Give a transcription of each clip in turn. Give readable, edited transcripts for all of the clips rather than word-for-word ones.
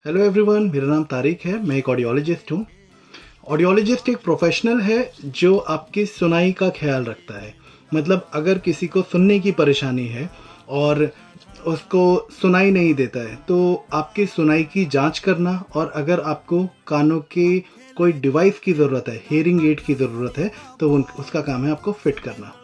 Hello everyone, मेरा नाम तारिक है। मैं एक ऑडियोलॉजिस्ट हूँ। ऑडियोलॉजिस्ट एक प्रोफेशनल है जो आपकी सुनाई का ख्याल रखता है। मतलब अगर किसी को सुनने की परेशानी है और उसको सुनाई नहीं देता है तो आपकी सुनाई की जांच करना, और अगर आपको कानों की कोई डिवाइस की ज़रूरत है, हेयरिंग एड की ज़रूरत है, तो उसका काम है आपको फिट करना।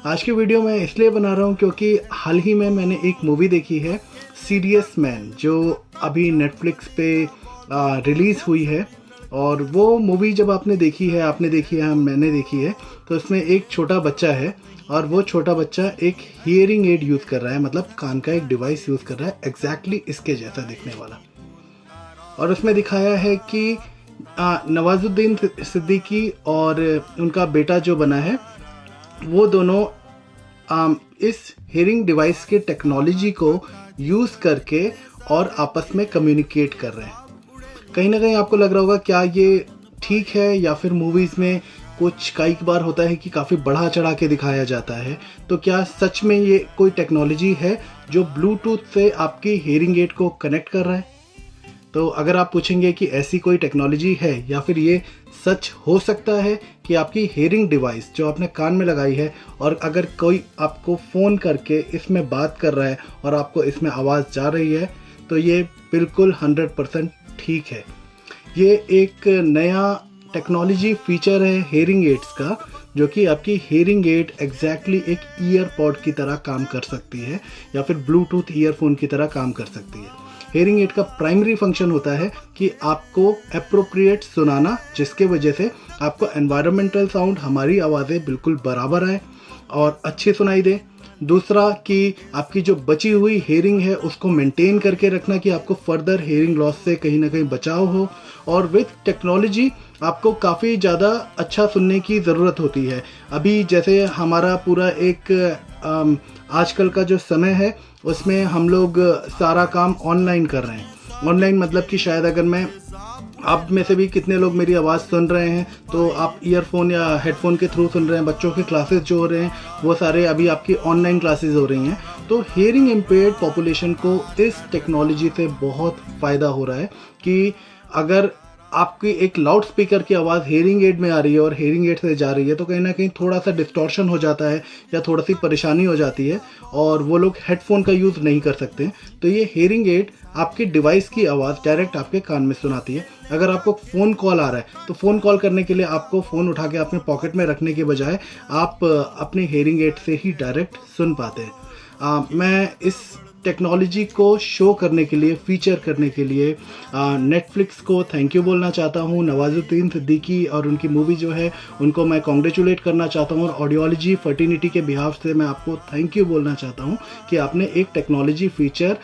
आज की वीडियो मैं इसलिए बना रहा हूँ क्योंकि हाल ही में मैंने एक मूवी देखी है, सीरियस मैन, जो अभी नेटफ्लिक्स पे रिलीज़ हुई है। और वो मूवी जब आपने देखी है, मैंने देखी है, तो उसमें एक छोटा बच्चा है और वो छोटा बच्चा एक हियरिंग एड यूज़ कर रहा है, मतलब कान का एक डिवाइस यूज़ कर रहा है एग्जैक्टली इसके जैसा दिखने वाला। और उसमें दिखाया है कि नवाजुद्दीन सिद्दीकी और उनका बेटा जो बना है, वो दोनों इस हेयरिंग डिवाइस के टेक्नोलॉजी को यूज़ करके और आपस में कम्युनिकेट कर रहे हैं। कहीं ना कहीं आपको लग रहा होगा क्या ये ठीक है, या फिर मूवीज़ में कुछ कई बार होता है कि काफ़ी बढ़ा चढ़ा के दिखाया जाता है, तो क्या सच में ये कोई टेक्नोलॉजी है जो ब्लूटूथ से आपकी हेयरिंग एड को कनेक्ट कर रहा है? तो अगर आप पूछेंगे कि ऐसी कोई टेक्नोलॉजी है या फिर ये सच हो सकता है कि आपकी हेयरिंग डिवाइस जो आपने कान में लगाई है, और अगर कोई आपको फ़ोन करके इसमें बात कर रहा है और आपको इसमें आवाज़ जा रही है, तो ये बिल्कुल 100% ठीक है। ये एक नया टेक्नोलॉजी फीचर है हेयरिंग एड्स का, जो कि आपकी हेयरिंग एड एग्जैक्टली एक ईयरपॉड की तरह काम कर सकती है या फिर ब्लूटूथ ईयरफोन की तरह काम कर सकती है। हेयरिंग एड का प्राइमरी फंक्शन होता है कि आपको अप्रोप्रिएट सुनाना, जिसके वजह से आपको एनवायरमेंटल साउंड, हमारी आवाज़ें बिल्कुल बराबर आए और अच्छी सुनाई दे। दूसरा कि आपकी जो बची हुई हेयरिंग है उसको मेंटेन करके रखना कि आपको फर्दर हेयरिंग लॉस से कहीं ना कहीं बचाव हो। और विथ टेक्नोलॉजी आपको काफ़ी ज़्यादा अच्छा सुनने की ज़रूरत होती है। अभी जैसे हमारा पूरा एक आजकल का जो समय है उसमें हम लोग सारा काम ऑनलाइन कर रहे हैं। ऑनलाइन मतलब कि शायद अगर मैं, आप में से भी कितने लोग मेरी आवाज़ सुन रहे हैं तो आप ईयरफोन या हेडफोन के थ्रू सुन रहे हैं। बच्चों के क्लासेस जो हो रहे हैं वो सारे अभी आपकी ऑनलाइन क्लासेस हो रही हैं। तो हियरिंग इम्पेयर्ड पॉपुलेशन को इस टेक्नोलॉजी से बहुत फ़ायदा हो रहा है कि अगर आपकी एक लाउड स्पीकर की आवाज़ हेयरिंग एड में आ रही है और हेयरिंग एड से जा रही है, तो कहीं ना कहीं थोड़ा सा डिस्टॉर्शन हो जाता है या थोड़ा सी परेशानी हो जाती है और वो लोग हेडफोन का यूज़ नहीं कर सकते। तो ये हेयरिंग एड आपके डिवाइस की आवाज़ डायरेक्ट आपके कान में सुनाती है। अगर आपको फ़ोन कॉल आ रहा है तो फ़ोन कॉल करने के लिए आपको फ़ोन उठा के अपने पॉकेट में रखने के बजाय आप अपनी हेयरिंग एड से ही डायरेक्ट सुन पाते हैं। मैं इस टेक्नोलॉजी को शो करने के लिए, फीचर करने के लिए नेटफ्लिक्स को थैंक यू बोलना चाहता हूँ। नवाजुद्दीन सिद्दीकी और उनकी मूवी जो है उनको मैं कॉन्ग्रेचुलेट करना चाहता हूँ, और ऑडियोलॉजी फर्टिनिटी के बिहाफ से मैं आपको थैंक यू बोलना चाहता हूँ कि आपने एक टेक्नोलॉजी फीचर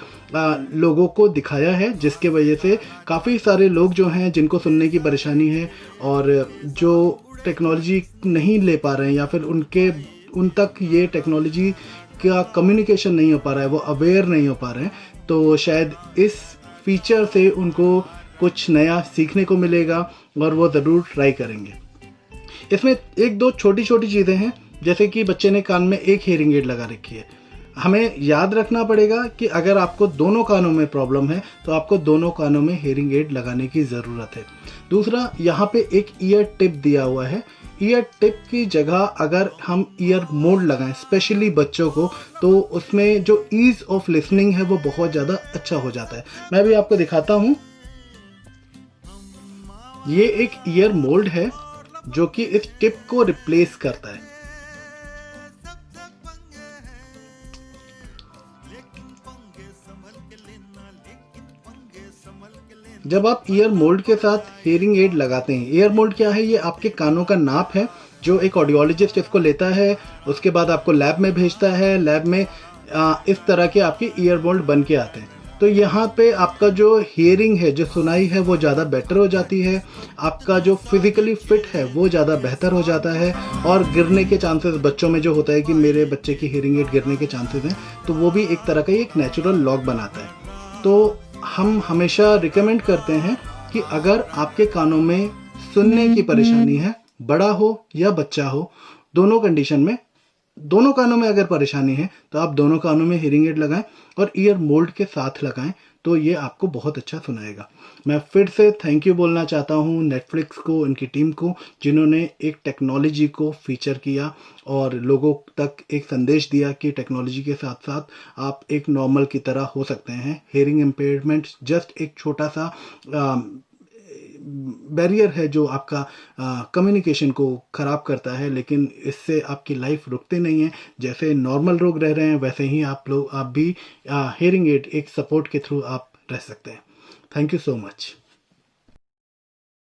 लोगों को दिखाया है, जिसके वजह से काफ़ी सारे लोग जो हैं जिनको सुनने की परेशानी है और जो टेक्नोलॉजी नहीं ले पा रहे हैं या फिर उन तक ये टेक्नोलॉजी का कम्युनिकेशन नहीं हो पा रहा है, वो अवेयर नहीं हो पा रहे हैं, तो शायद इस फीचर से उनको कुछ नया सीखने को मिलेगा और वो ज़रूर ट्राई करेंगे। इसमें एक दो छोटी छोटी चीज़ें हैं, जैसे कि बच्चे ने कान में एक हेयरिंग एड लगा रखी है। हमें याद रखना पड़ेगा कि अगर आपको दोनों कानों में प्रॉब्लम है तो आपको दोनों कानों में हेयरिंग एड लगाने की ज़रूरत है। दूसरा, यहाँ पे एक ईयर टिप दिया हुआ है। ईयर टिप की जगह अगर हम ईयर मोड लगाएं स्पेशली बच्चों को, तो उसमें जो ईज ऑफ लिसनिंग है वो बहुत ज़्यादा अच्छा हो जाता है। मैं भी आपको दिखाता हूँ। ये एक ईयर मोल्ड है जो कि इस टिप को रिप्लेस करता है। जब आप ईयर मोल्ड के साथ हेयरिंग एड लगाते हैं, ईयर मोल्ड क्या है? ये आपके कानों का नाप है जो एक ऑडियोलॉजिस्ट इसको लेता है, उसके बाद आपको लैब में भेजता है। लैब में इस तरह के आपके ईयर मोल्ड बन के आते हैं। तो यहाँ पे आपका जो हियरिंग है, जो सुनाई है, वो ज़्यादा बेटर हो जाती है। आपका जो फिजिकली फिट है वो ज़्यादा बेहतर हो जाता है। और गिरने के चांसेस बच्चों में जो होता है कि मेरे बच्चे की हियरिंग एड गिरने के चांसेस हैं, तो वो भी एक तरह का एक नेचुरल लॉक बनाता है। तो हम हमेशा रिकमेंड करते हैं कि अगर आपके कानों में सुनने की परेशानी है, बड़ा हो या बच्चा हो, दोनों कंडीशन में, दोनों कानों में अगर परेशानी है तो आप दोनों कानों में हियरिंग एड लगाएं और ईयर मोल्ड के साथ लगाएं, तो ये आपको बहुत अच्छा सुनाएगा। मैं फिर से थैंक यू बोलना चाहता हूँ नेटफ्लिक्स को, उनकी टीम को, जिन्होंने एक टेक्नोलॉजी को फीचर किया और लोगों तक एक संदेश दिया कि टेक्नोलॉजी के साथ साथ आप एक नॉर्मल की तरह हो सकते हैं। हेयरिंग इम्पेयरमेंट जस्ट एक छोटा सा बैरियर है जो आपका कम्युनिकेशन को ख़राब करता है, लेकिन इससे आपकी लाइफ रुकती नहीं है। जैसे नॉर्मल लोग रह रहे हैं वैसे ही आप भी हेयरिंग एड एक सपोर्ट के थ्रू आप रह सकते हैं। Thank you so much.